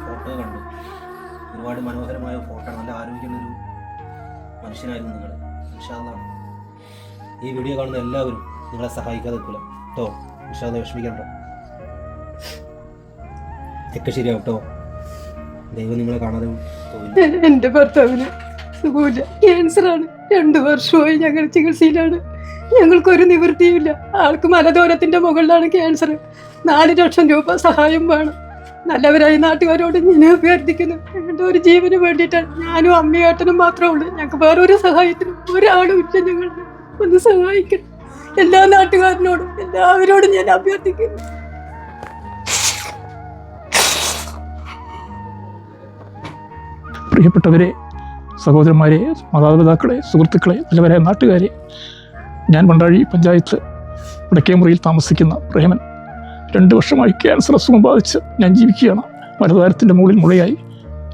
Photo കണ്ടു. ഒരുപാട് മനോഹരമായ ഫോട്ടോ, നല്ല ആരോഗ്യമുള്ളൊരു മനുഷ്യനായിരുന്നു നിങ്ങൾ. ഇൻഷാ അല്ലാഹ് ഈ വീഡിയോ കാണുന്ന എല്ലാവരും നിങ്ങളെ സഹായിക്കാതെ നിൽക്കില്ല കേട്ടോ. ഇൻഷാ അല്ലാഹ് വിഷമിക്കണ്ട, ഒക്കെ ശരിയാവും കേട്ടോ. ദൈവം നിങ്ങളെ കാണാതെ പോയില്ല. എൻ്റെ ഭർത്താവിന് സുഖമില്ല, ക്യാൻസറാണ്. 2 വർഷമായി ഞങ്ങൾ ചികിത്സയിലാണ്. ഞങ്ങൾക്കൊരു നിവൃത്തിയുമില്ല. ആൾക്ക് മലദൂരത്തിൻ്റെ മുകളിലാണ് ക്യാൻസർ. 4 ലക്ഷം രൂപ സഹായം വേണം. നല്ലവരായി നാട്ടുകാരോട് ഞാൻ അഭ്യർത്ഥിക്കുന്നു. ഞങ്ങളുടെ ഒരു ജീവന് വേണ്ടിയിട്ടാണ്. ഞാനും അമ്മയും ഏട്ടനും മാത്രമേ ഉള്ളൂ. ഞങ്ങൾക്ക് വേറൊരു സഹായത്തിനും ഒരാളും ഇല്ല. ഞങ്ങൾ ഒന്ന് സഹായിക്കണം. എല്ലാ നാട്ടുകാരനോടും എല്ലാവരോടും ഞാൻ അഭ്യർത്ഥിക്കുന്നു. പ്രിയപ്പെട്ടവരെ, സഹോദരന്മാരെ, മാതാപിതാക്കളെ, സുഹൃത്തുക്കളെ, നല്ലവരായ നാട്ടുകാരെ, ഞാൻ വണ്ടാഴി പഞ്ചായത്ത് വടക്കേമുറിയിൽ താമസിക്കുന്ന പ്രേമൻ. 2 വർഷമായി ക്യാൻസർ അസുഖം ബാധിച്ച് ഞാൻ ജീവിക്കുകയാണ്. മലദ്വാരത്തിൻ്റെ മുകളിൽ മുഴയായി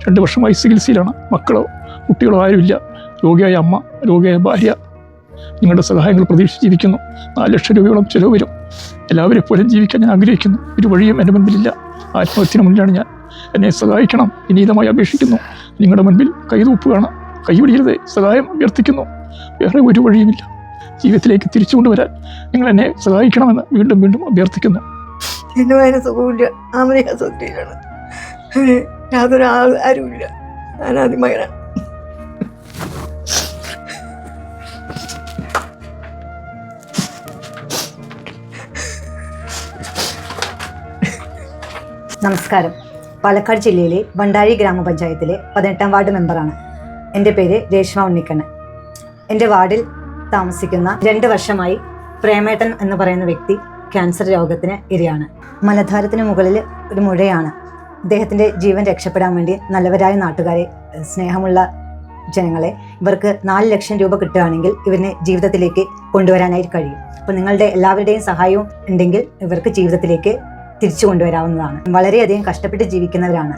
2 വർഷമായി ചികിത്സയിലാണ്. മക്കളോ കുട്ടികളോ ആരുമില്ല. രോഗിയായ അമ്മ, രോഗിയായ ഭാര്യ. നിങ്ങളുടെ സഹായങ്ങൾ പ്രതീക്ഷിച്ച് ജീവിക്കുന്നു. 4 ലക്ഷം രൂപയോളം ചിലവ് വരും. എല്ലാവരെ പോലും ജീവിക്കാൻ ഞാൻ ആഗ്രഹിക്കുന്നു. ഒരു വഴിയും എൻ്റെ മുൻപിലില്ല. ആത്മഹത്യന് മുന്നിലാണ് ഞാൻ. എന്നെ സഹായിക്കണം, വിനീതമായി അപേക്ഷിക്കുന്നു. നിങ്ങളുടെ മുൻപിൽ കൈതൂപ്പുകയാണ്. കൈപിടിയരുത്, സഹായം അഭ്യർത്ഥിക്കുന്നു. വേറെ ഒരു വഴിയുമില്ല. ജീവിതത്തിലേക്ക് തിരിച്ചു കൊണ്ടുവരാൻ നിങ്ങൾ എന്നെ സഹായിക്കണമെന്ന് വീണ്ടും വീണ്ടും അഭ്യർത്ഥിക്കുന്നു. എൻ്റെ വയന സുഖമില്ല, ആമരിക സുഖത്തിലാണ്. യാതൊരു ആരുമില്ല. ഞാനാദ്യമകനാണ്. നമസ്കാരം. പാലക്കാട് ജില്ലയിലെ വണ്ടാഴി ഗ്രാമപഞ്ചായത്തിലെ 18ാം വാർഡ് മെമ്പറാണ്. എൻ്റെ പേര് രേഷ്മ ഉണ്ണിക്കണ്ണൻ. എൻ്റെ വാർഡിൽ താമസിക്കുന്ന 2 വർഷമായി പ്രേമേട്ടൻ എന്ന് പറയുന്ന വ്യക്തി ക്യാൻസർ രോഗത്തിന് ഇരയാണ്. മലദ്വാരത്തിന് മുകളിൽ ഒരു മുഴയാണ്. അദ്ദേഹത്തിൻ്റെ ജീവൻ രക്ഷപ്പെടാൻ വേണ്ടി നല്ലവരായ നാട്ടുകാരെ, സ്നേഹമുള്ള ജനങ്ങളെ, ഇവർക്ക് 4 ലക്ഷം രൂപ കിട്ടുകയാണെങ്കിൽ ഇവരിനെ ജീവിതത്തിലേക്ക് കൊണ്ടുവരാനായിട്ട് കഴിയും. അപ്പോൾ നിങ്ങളുടെ എല്ലാവരുടെയും സഹായവും ഉണ്ടെങ്കിൽ ഇവർക്ക് ജീവിതത്തിലേക്ക് തിരിച്ചു കൊണ്ടുവരാവുന്നതാണ്. വളരെയധികം കഷ്ടപ്പെട്ട് ജീവിക്കുന്നവരാണ്.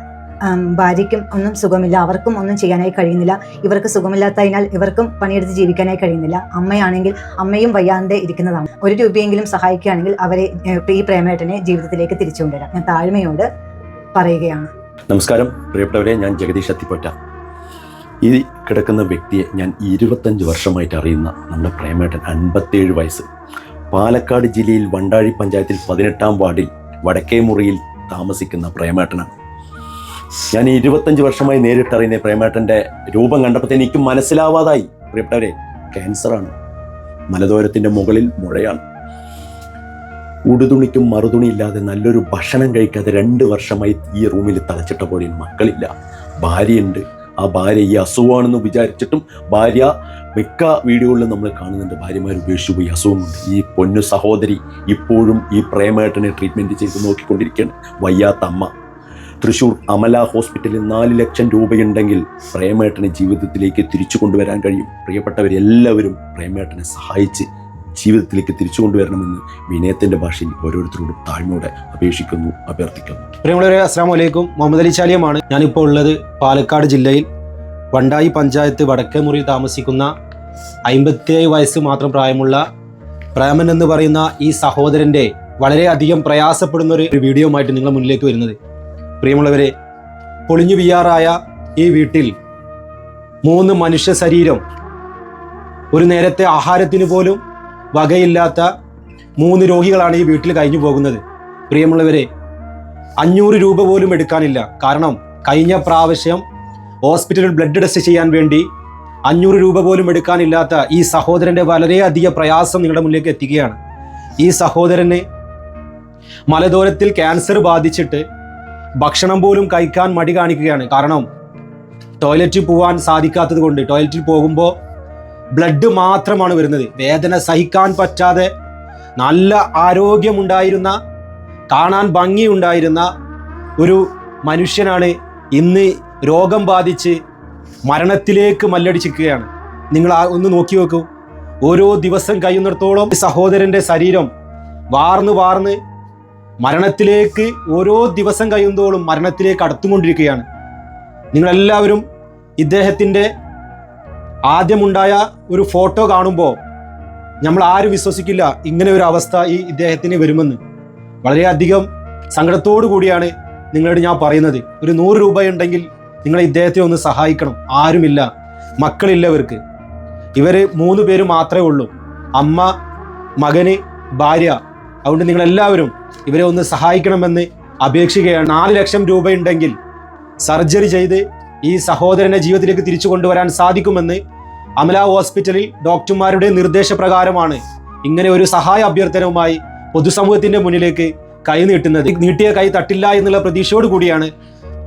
ഭാര്യയ്ക്കും ഒന്നും സുഖമില്ല, അവർക്കും ഒന്നും ചെയ്യാനായി കഴിയുന്നില്ല. ഇവർക്ക് സുഖമില്ലാത്തതിനാൽ ഇവർക്കും പണിയെടുത്ത് ജീവിക്കാനായി കഴിയുന്നില്ല. അമ്മയാണെങ്കിൽ അമ്മയും വയ്യാതെ ഇരിക്കുന്നതാണ്. 1 രൂപയെങ്കിലും സഹായിക്കുകയാണെങ്കിൽ അവരെ, ഈ പ്രേമേട്ടനെ ജീവിതത്തിലേക്ക് തിരിച്ചു കൊണ്ടുവരാം. ഞാൻ താഴ്മയോട് പറയുകയാണ്. നമസ്കാരം പ്രിയപ്പെട്ടവരെ, ഞാൻ ജഗദീഷ് അത്തിപ്പറ്റ. ഈ കിടക്കുന്ന വ്യക്തിയെ ഞാൻ 25 വർഷമായിട്ട് അറിയുന്ന നമ്മുടെ പ്രേമേട്ടൻ, 57 വയസ്സ്, പാലക്കാട് ജില്ലയിൽ വണ്ടാഴി പഞ്ചായത്തിൽ 18ാം വാർഡിൽ വടക്കേമുറിയിൽ താമസിക്കുന്ന പ്രേമേട്ടനാണ്. ഞാൻ 25 വർഷമായി നേരിട്ടറിയുന്ന പ്രേമേട്ടൻ്റെ രൂപം കണ്ടപ്പോൾ എനിക്ക് മനസ്സിലാവാതായി. പ്രിയപ്പെട്ടവരെ, ക്യാൻസറാണ്. മലദ്വാരത്തിൻ്റെ മുകളിൽ മുഴയാണ്. ഉടുതുണിക്കും മറുതുണി ഇല്ലാതെ നല്ലൊരു ഭക്ഷണം കഴിക്കാതെ 2 വർഷമായി ഈ റൂമിൽ തളച്ചിട്ട പോലെ. മക്കളില്ല, ഭാര്യയുണ്ട്. ആ ഭാര്യ ഈ അസുഖമാണെന്ന് വിചാരിച്ചിട്ടും ഭാര്യ മിക്ക വീഡിയോകളിലും നമ്മൾ കാണുന്നുണ്ട്, ഭാര്യമാർ ഉപേക്ഷിച്ചു പോയി, അസുഖമുണ്ട്. ഈ പൊന്നു സഹോദരി ഇപ്പോഴും ഈ പ്രേമേട്ടനെ ട്രീറ്റ്മെൻറ്റ് ചെയ്ത് നോക്കിക്കൊണ്ടിരിക്കുകയാണ്. വയ്യാത്ത അമ്മ. തൃശ്ശൂർ അമല ഹോസ്പിറ്റലിൽ 4 ലക്ഷം രൂപയുണ്ടെങ്കിൽ പ്രേമേട്ടനെ ജീവിതത്തിലേക്ക് തിരിച്ചു കൊണ്ടുവരാൻ കഴിയും. പ്രിയപ്പെട്ടവരെല്ലാവരും പ്രേമേട്ടനെ സഹായിച്ച് ജീവിതത്തിലേക്ക് തിരിച്ചു കൊണ്ടുവരണമെന്ന് വിനയത്തിൻ്റെ ഭാഷയിൽ ഓരോരുത്തരോടും താഴ്മയോടെ അപേക്ഷിക്കുന്നു, അഭ്യർത്ഥിക്കുന്നു. പ്രിയമുള്ളവരെ, അസ്സലാമു അലൈക്കും. മുഹമ്മദ് അലി ചാലിയമാണ്. ഞാനിപ്പോൾ ഉള്ളത് പാലക്കാട് ജില്ലയിൽ വണ്ടായി പഞ്ചായത്ത് വടക്കേമുറിയിൽ താമസിക്കുന്ന 57 വയസ്സ് മാത്രം പ്രായമുള്ള പ്രേമൻ എന്ന് പറയുന്ന ഈ സഹോദരൻ്റെ വളരെയധികം പ്രയാസപ്പെടുന്ന ഒരു വീഡിയോയുമായിട്ട് നിങ്ങളുടെ മുന്നിലേക്ക് വരുന്നത്. പ്രിയമുള്ളവരെ, പൊളിഞ്ഞു വീയാറായ ഈ വീട്ടിൽ 3 മനുഷ്യ ശരീരം, ഒരു നേരത്തെ ആഹാരത്തിന് പോലും വകയില്ലാത്ത 3 രോഗികളാണ് ഈ വീട്ടിൽ കഴിഞ്ഞു പോകുന്നത്. പ്രിയമുള്ളവരെ, 500 രൂപ പോലും എടുക്കാനില്ല. കാരണം കഴിഞ്ഞ പ്രാവശ്യം ഹോസ്പിറ്റലിൽ ബ്ലഡ് ടെസ്റ്റ് ചെയ്യാൻ വേണ്ടി 500 രൂപ പോലും എടുക്കാനില്ലാത്ത ഈ സഹോദരൻ്റെ വളരെയധികം പ്രയാസം നിങ്ങളുടെ മുന്നിലേക്ക് എത്തിക്കുകയാണ്. ഈ സഹോദരന് മലദ്വാരത്തിൽ ക്യാൻസർ ബാധിച്ചിട്ട് ഭക്ഷണം പോലും കഴിക്കാൻ മടി കാണിക്കുകയാണ്. കാരണം ടോയ്ലറ്റിൽ പോകാൻ സാധിക്കാത്തത് കൊണ്ട് ടോയ്ലറ്റിൽ പോകുമ്പോൾ ബ്ലഡ് മാത്രമാണ് വരുന്നത്. വേദന സഹിക്കാൻ പറ്റാതെ നല്ല ആരോഗ്യമുണ്ടായിരുന്ന, കാണാൻ ഭംഗിയുണ്ടായിരുന്ന ഒരു മനുഷ്യനാണ് ഇന്ന് രോഗം ബാധിച്ച് മരണത്തിലേക്ക് മല്ലടിച്ചിരിക്കുകയാണ്. നിങ്ങൾ ഒന്ന് നോക്കി നോക്കൂ. ഓരോ ദിവസം കഴിയുന്നിടത്തോളം സഹോദരൻ്റെ ശരീരം വാർന്ന് മരണത്തിലേക്ക്, ഓരോ ദിവസം കഴിയുന്നതോളം മരണത്തിലേക്ക് അടുത്തുകൊണ്ടിരിക്കുകയാണ്. നിങ്ങളെല്ലാവരും ഇദ്ദേഹത്തിൻ്റെ ആദ്യമുണ്ടായ ഒരു ഫോട്ടോ കാണുമ്പോൾ നമ്മൾ ആരും വിശ്വസിക്കില്ല ഇങ്ങനെ ഒരു അവസ്ഥ ഈ ഇദ്ദേഹത്തിന് വരുമെന്ന്. വളരെയധികം സങ്കടത്തോടു കൂടിയാണ് നിങ്ങളോട് ഞാൻ പറയുന്നത്. ഒരു 100 രൂപ ഉണ്ടെങ്കിൽ നിങ്ങൾ ഇദ്ദേഹത്തെ ഒന്ന് സഹായിക്കണം. ആരുമില്ല, മക്കളില്ല ഇവർക്ക്. ഇവർ 3 പേര് മാത്രമേ ഉള്ളൂ, അമ്മ, മകന്, ഭാര്യ. അതുകൊണ്ട് നിങ്ങളെല്ലാവരും ഇവരെ ഒന്ന് സഹായിക്കണമെന്ന് അപേക്ഷിക്കുകയാണ്. 4 ലക്ഷം രൂപ ഉണ്ടെങ്കിൽ സർജറി ചെയ്ത് ഈ സഹോദരനെ ജീവിതത്തിലേക്ക് തിരിച്ചു കൊണ്ടുവരാൻ സാധിക്കുമെന്ന് അമല ഹോസ്പിറ്റലിൽ ഡോക്ടർമാരുടെ നിർദ്ദേശപ്രകാരമാണ് ഇങ്ങനെ ഒരു സഹായ അഭ്യർത്ഥനവുമായി പൊതുസമൂഹത്തിന്റെ മുന്നിലേക്ക് കൈ നീട്ടുന്നത്. നീട്ടിയ കൈ തട്ടില്ല എന്നുള്ള പ്രതീക്ഷയോട് കൂടിയാണ്.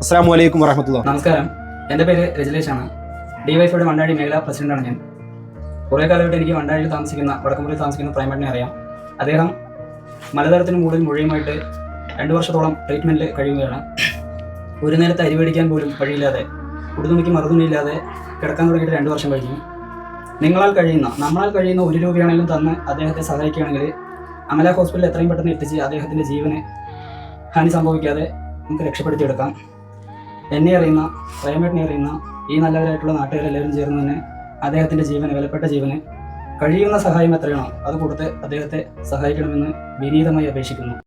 അസ്സലാമു അലൈക്കും വറഹ്മത്തുള്ളാഹി. നമസ്കാരം, എൻ്റെ പേര് രജലേഷാണ്. ഡിവൈഎഫ്ഐയുടെ വണ്ടാഴി മേഖലാ പ്രസിഡന്റാണ് ഞാൻ. കുറേ കാലമായിട്ട് എനിക്ക് വണ്ടാഴിയിൽ താമസിക്കുന്ന, വടക്കുമുറിയിൽ താമസിക്കുന്ന പ്രേമേട്ടനെ അറിയാം. അദ്ദേഹം മലതരത്തിന് മുകളിൽ മുഴുവനുമായിട്ട് 2 വർഷത്തോളം ട്രീറ്റ്മെൻറ്റിൽ കഴിയുകയാണ്. ഒരു നേരത്തെ അരി മേടിക്കാൻ പോലും വഴിയില്ലാതെ, ഉടുതുണിക്ക് മറുതുണിയില്ലാതെ കിടക്കാൻ തുടങ്ങിയിട്ട് 2 വർഷം കഴിഞ്ഞു. നമ്മളാൽ കഴിയുന്ന 1 രൂപയാണെങ്കിലും തന്ന് അദ്ദേഹത്തെ സഹായിക്കുകയാണെങ്കിൽ അമല ഹോസ്പിറ്റലിൽ എത്രയും പെട്ടെന്ന് എത്തിച്ച് അദ്ദേഹത്തിൻ്റെ ജീവന് ഹാനി സംഭവിക്കാതെ നമുക്ക് രക്ഷപ്പെടുത്തിയെടുക്കാം. എന്നെ അറിയുന്ന, പ്രേമേട്ടനെ അറിയുന്ന ഈ നല്ലവരായിട്ടുള്ള നാട്ടുകാരെല്ലാവരും ചേർന്ന് തന്നെ അദ്ദേഹത്തിൻ്റെ ജീവന്, വിലപ്പെട്ട ജീവന് കഴിയുന്ന സഹായം എത്രയാണോ അത് കൊടുത്ത് അദ്ദേഹത്തെ സഹായിക്കണമെന്ന് വിനീതമായി അപേക്ഷിക്കുന്നു.